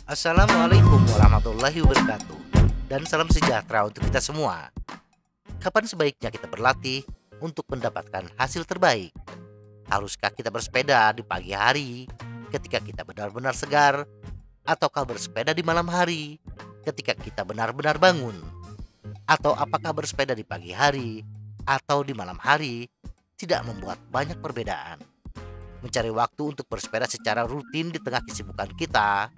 Assalamualaikum warahmatullahi wabarakatuh. Dan salam sejahtera untuk kita semua. Kapan sebaiknya kita berlatih untuk mendapatkan hasil terbaik? Haruskah kita bersepeda di pagi hari ketika kita benar-benar segar? Ataukah bersepeda di malam hari ketika kita benar-benar bangun? Atau apakah bersepeda di pagi hari atau di malam hari tidak membuat banyak perbedaan? Mencari waktu untuk bersepeda secara rutin di tengah kesibukan kita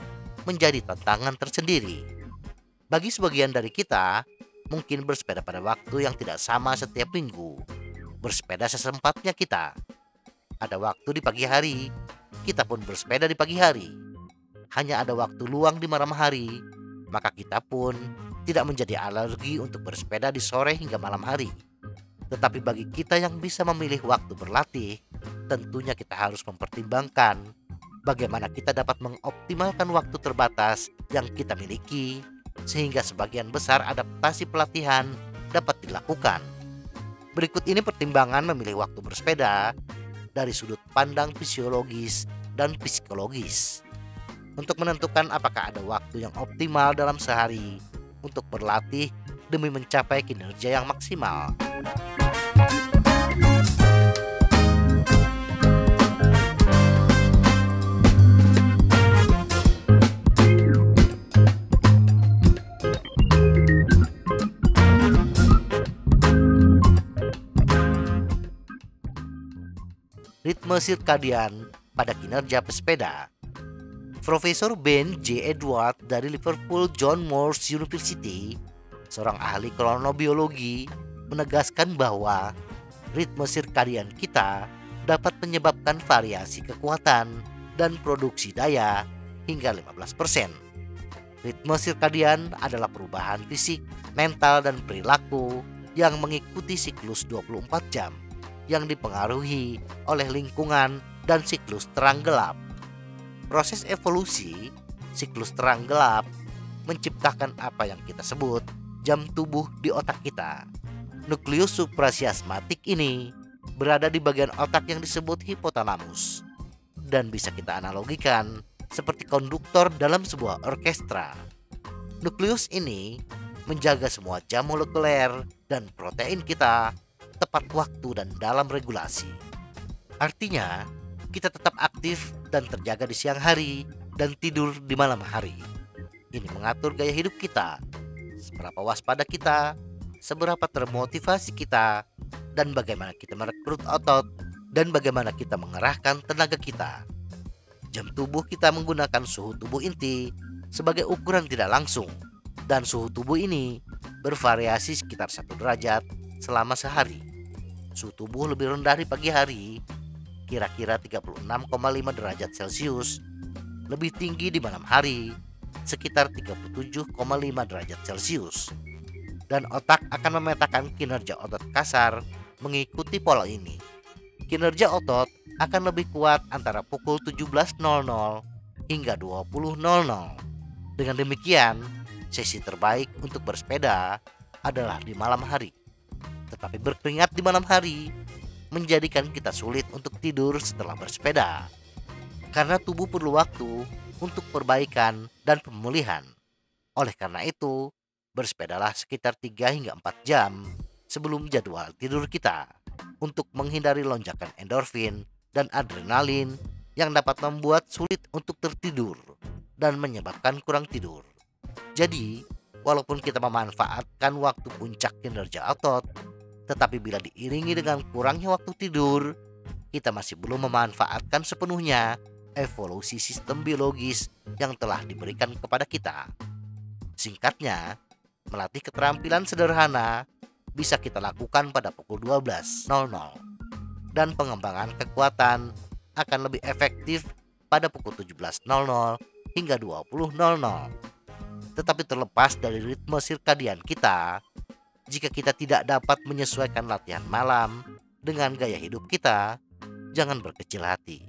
menjadi tantangan tersendiri. Bagi sebagian dari kita, mungkin bersepeda pada waktu yang tidak sama setiap minggu. Bersepeda sesempatnya kita. Ada waktu di pagi hari, kita pun bersepeda di pagi hari. Hanya ada waktu luang di malam hari, maka kita pun tidak menjadi alergi untuk bersepeda di sore hingga malam hari. Tetapi bagi kita yang bisa memilih waktu berlatih, tentunya kita harus mempertimbangkan bagaimana kita dapat mengoptimalkan waktu terbatas yang kita miliki sehingga sebagian besar adaptasi pelatihan dapat dilakukan. Berikut ini pertimbangan memilih waktu bersepeda dari sudut pandang fisiologis dan psikologis untuk menentukan apakah ada waktu yang optimal dalam sehari untuk berlatih demi mencapai kinerja yang maksimal. Ritme sirkadian pada kinerja pesepeda. Profesor Ben J. Edward dari Liverpool John Moores University, seorang ahli kronobiologi, menegaskan bahwa ritme sirkadian kita dapat menyebabkan variasi kekuatan dan produksi daya hingga 15%. Ritme sirkadian adalah perubahan fisik, mental, dan perilaku yang mengikuti siklus 24 jam yang dipengaruhi oleh lingkungan dan siklus terang gelap. Proses evolusi siklus terang gelap menciptakan apa yang kita sebut jam tubuh di otak kita. Nukleus suprachiasmatik ini berada di bagian otak yang disebut hipotalamus dan bisa kita analogikan seperti konduktor dalam sebuah orkestra. Nukleus ini menjaga semua jam molekuler dan protein kita tepat waktu dan dalam regulasi. Artinya, kita tetap aktif dan terjaga di siang hari dan tidur di malam hari. Ini mengatur gaya hidup kita, seberapa waspada kita, seberapa termotivasi kita, dan bagaimana kita merekrut otot, dan bagaimana kita mengerahkan tenaga kita. Jam tubuh kita menggunakan suhu tubuh inti sebagai ukuran tidak langsung, dan suhu tubuh ini bervariasi sekitar 1 derajat selama sehari. Suhu tubuh lebih rendah di pagi hari, kira-kira 36,5 derajat Celcius, lebih tinggi di malam hari, sekitar 37,5 derajat Celcius. Dan otak akan memetakan kinerja otot kasar mengikuti pola ini. Kinerja otot akan lebih kuat antara pukul 17.00 hingga 20.00. Dengan demikian, sesi terbaik untuk bersepeda adalah di malam hari. Tetapi berkeringat di malam hari menjadikan kita sulit untuk tidur setelah bersepeda. Karena tubuh perlu waktu untuk perbaikan dan pemulihan. Oleh karena itu, bersepedalah sekitar 3 hingga 4 jam sebelum jadwal tidur kita untuk menghindari lonjakan endorfin dan adrenalin yang dapat membuat sulit untuk tertidur dan menyebabkan kurang tidur. Jadi, walaupun kita memanfaatkan waktu puncak kinerja otot, tetapi bila diiringi dengan kurangnya waktu tidur, kita masih belum memanfaatkan sepenuhnya evolusi sistem biologis yang telah diberikan kepada kita. Singkatnya, melatih keterampilan sederhana bisa kita lakukan pada pukul 12.00 dan pengembangan kekuatan akan lebih efektif pada pukul 17.00 hingga 20.00. Tetapi terlepas dari ritme sirkadian kita, jika kita tidak dapat menyesuaikan latihan malam dengan gaya hidup kita, jangan berkecil hati.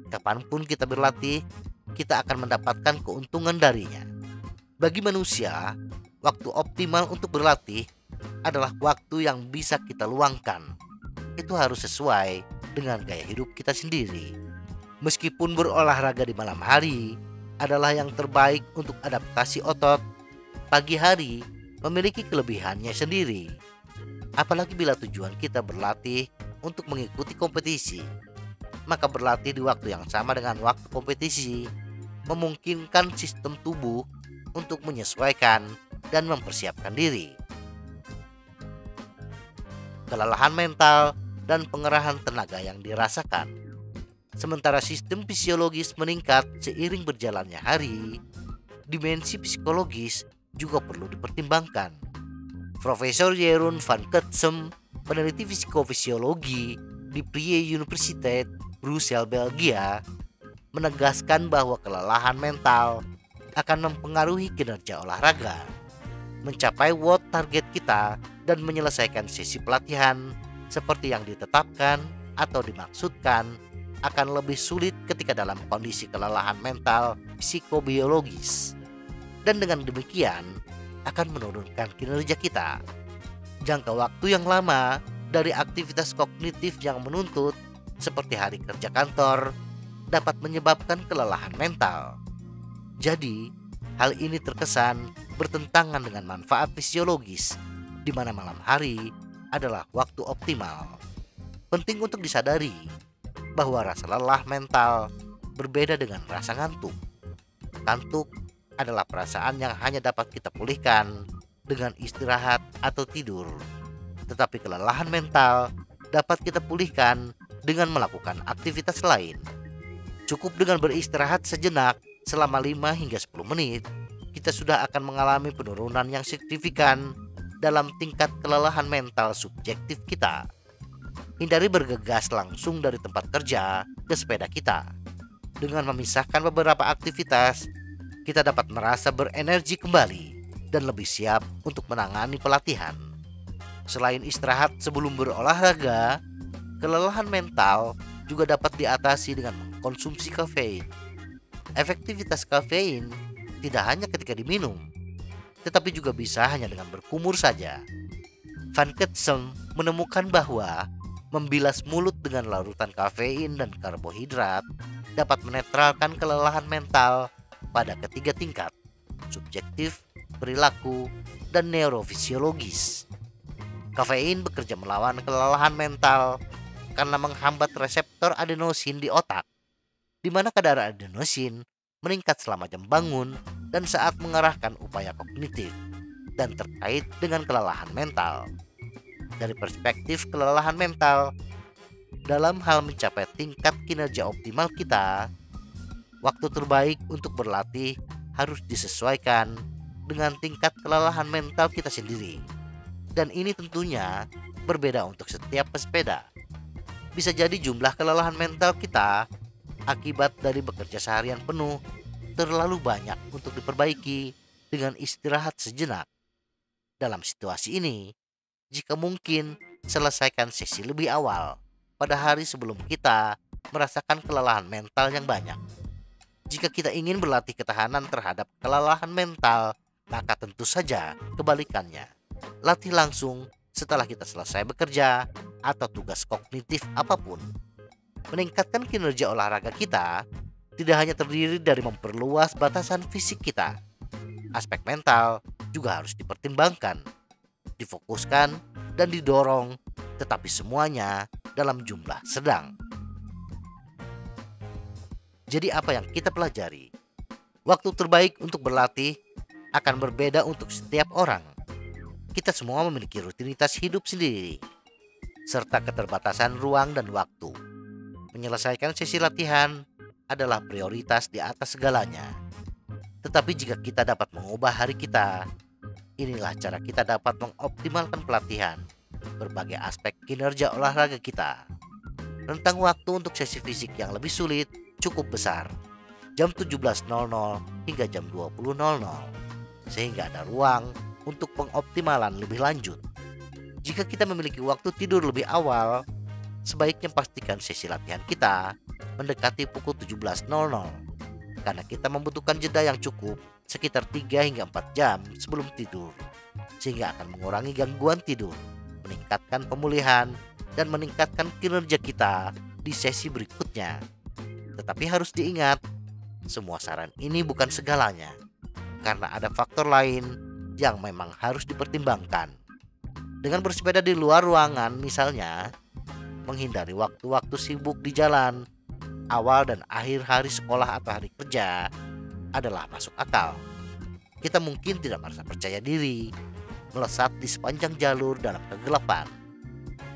Kapanpun kita berlatih, kita akan mendapatkan keuntungan darinya. Bagi manusia, waktu optimal untuk berlatih adalah waktu yang bisa kita luangkan. Itu harus sesuai dengan gaya hidup kita sendiri. Meskipun berolahraga di malam hari adalah yang terbaik untuk adaptasi otot, pagi hari memiliki kelebihannya sendiri. Apalagi bila tujuan kita berlatih untuk mengikuti kompetisi, maka berlatih di waktu yang sama dengan waktu kompetisi memungkinkan sistem tubuh untuk menyesuaikan dan mempersiapkan diri. Kelelahan mental dan pengerahan tenaga yang dirasakan, sementara sistem fisiologis meningkat seiring berjalannya hari, dimensi psikologis juga perlu dipertimbangkan. Profesor Jeroen van Ketsem, peneliti psikofisiologi di Vrije Universiteit Brussels, Belgia, menegaskan bahwa kelelahan mental akan mempengaruhi kinerja olahraga. Mencapai WOD target kita dan menyelesaikan sesi pelatihan seperti yang ditetapkan atau dimaksudkan akan lebih sulit ketika dalam kondisi kelelahan mental psikobiologis. Dan dengan demikian akan menurunkan kinerja kita. Jangka waktu yang lama dari aktivitas kognitif yang menuntut seperti hari kerja kantor dapat menyebabkan kelelahan mental. Jadi, hal ini terkesan bertentangan dengan manfaat fisiologis, di mana malam hari adalah waktu optimal. Penting untuk disadari bahwa rasa lelah mental berbeda dengan rasa ngantuk. Ngantuk adalah perasaan yang hanya dapat kita pulihkan dengan istirahat atau tidur. Tetapi kelelahan mental dapat kita pulihkan dengan melakukan aktivitas lain. Cukup dengan beristirahat sejenak selama 5 hingga 10 menit, kita sudah akan mengalami penurunan yang signifikan dalam tingkat kelelahan mental subjektif kita. Hindari bergegas langsung dari tempat kerja ke sepeda kita. Dengan memisahkan beberapa aktivitas, kita dapat merasa berenergi kembali dan lebih siap untuk menangani pelatihan. Selain istirahat sebelum berolahraga, kelelahan mental juga dapat diatasi dengan mengkonsumsi kafein. Efektivitas kafein tidak hanya ketika diminum, tetapi juga bisa hanya dengan berkumur saja. Van Ketsem menemukan bahwa membilas mulut dengan larutan kafein dan karbohidrat dapat menetralkan kelelahan mental pada ketiga tingkat: subjektif, perilaku, dan neurofisiologis. Kafein bekerja melawan kelelahan mental karena menghambat reseptor adenosin di otak, di mana kadar adenosin meningkat selama jam bangun dan saat mengarahkan upaya kognitif dan terkait dengan kelelahan mental. Dari perspektif kelelahan mental, dalam hal mencapai tingkat kinerja optimal kita, waktu terbaik untuk berlatih harus disesuaikan dengan tingkat kelelahan mental kita sendiri. Dan ini tentunya berbeda untuk setiap pesepeda. Bisa jadi jumlah kelelahan mental kita akibat dari bekerja seharian penuh terlalu banyak untuk diperbaiki dengan istirahat sejenak. Dalam situasi ini, jika mungkin selesaikan sesi lebih awal pada hari sebelum kita merasakan kelelahan mental yang banyak. Jika kita ingin berlatih ketahanan terhadap kelelahan mental, maka tentu saja kebalikannya. Latih langsung setelah kita selesai bekerja atau tugas kognitif apapun. Meningkatkan kinerja olahraga kita tidak hanya terdiri dari memperluas batasan fisik kita. Aspek mental juga harus dipertimbangkan, difokuskan, dan didorong, tetapi semuanya dalam jumlah sedang. Jadi apa yang kita pelajari? Waktu terbaik untuk berlatih akan berbeda untuk setiap orang. Kita semua memiliki rutinitas hidup sendiri, serta keterbatasan ruang dan waktu. Menyelesaikan sesi latihan adalah prioritas di atas segalanya. Tetapi jika kita dapat mengubah hari kita, inilah cara kita dapat mengoptimalkan pelatihan berbagai aspek kinerja olahraga kita. Rentang waktu untuk sesi fisik yang lebih sulit cukup besar, jam 17.00 hingga jam 20.00, sehingga ada ruang untuk pengoptimalan lebih lanjut. Jika kita memiliki waktu tidur lebih awal, sebaiknya pastikan sesi latihan kita mendekati pukul 17.00, karena kita membutuhkan jeda yang cukup sekitar 3 hingga 4 jam sebelum tidur, sehingga akan mengurangi gangguan tidur, meningkatkan pemulihan, dan meningkatkan kinerja kita di sesi berikutnya. Tetapi harus diingat, semua saran ini bukan segalanya, karena ada faktor lain yang memang harus dipertimbangkan. Dengan bersepeda di luar ruangan misalnya, menghindari waktu-waktu sibuk di jalan, awal dan akhir hari sekolah atau hari kerja adalah masuk akal. Kita mungkin tidak merasa percaya diri, melesat di sepanjang jalur dalam kegelapan,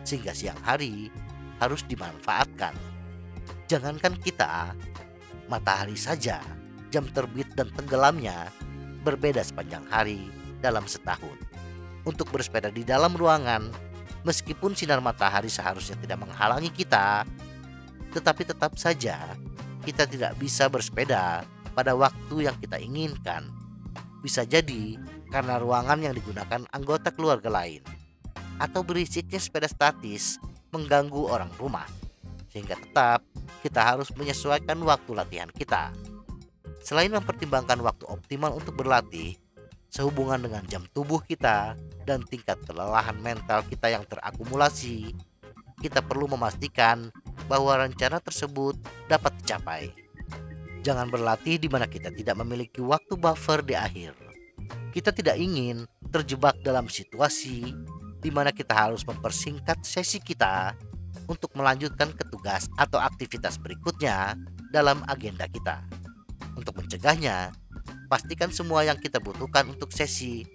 sehingga siang hari harus dimanfaatkan. Jangankan kita, matahari saja jam terbit dan tenggelamnya berbeda sepanjang hari dalam setahun. Untuk bersepeda di dalam ruangan, meskipun sinar matahari seharusnya tidak menghalangi kita, tetapi tetap saja kita tidak bisa bersepeda pada waktu yang kita inginkan. Bisa jadi karena ruangan yang digunakan anggota keluarga lain, atau berisiknya sepeda statis mengganggu orang rumah, sehingga tetap kita harus menyesuaikan waktu latihan kita. Selain mempertimbangkan waktu optimal untuk berlatih, sehubungan dengan jam tubuh kita dan tingkat kelelahan mental kita yang terakumulasi, kita perlu memastikan bahwa rencana tersebut dapat dicapai. Jangan berlatih di mana kita tidak memiliki waktu buffer di akhir. Kita tidak ingin terjebak dalam situasi di mana kita harus mempersingkat sesi kita untuk melanjutkan ke tugas atau aktivitas berikutnya dalam agenda kita. Untuk mencegahnya, pastikan semua yang kita butuhkan untuk sesi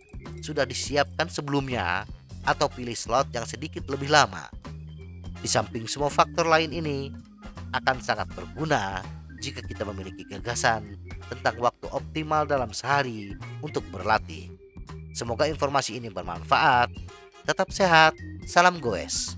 sudah disiapkan sebelumnya atau pilih slot yang sedikit lebih lama. Di samping semua faktor lain ini, akan sangat berguna jika kita memiliki gagasan tentang waktu optimal dalam sehari untuk berlatih. Semoga informasi ini bermanfaat. Tetap sehat, salam goes.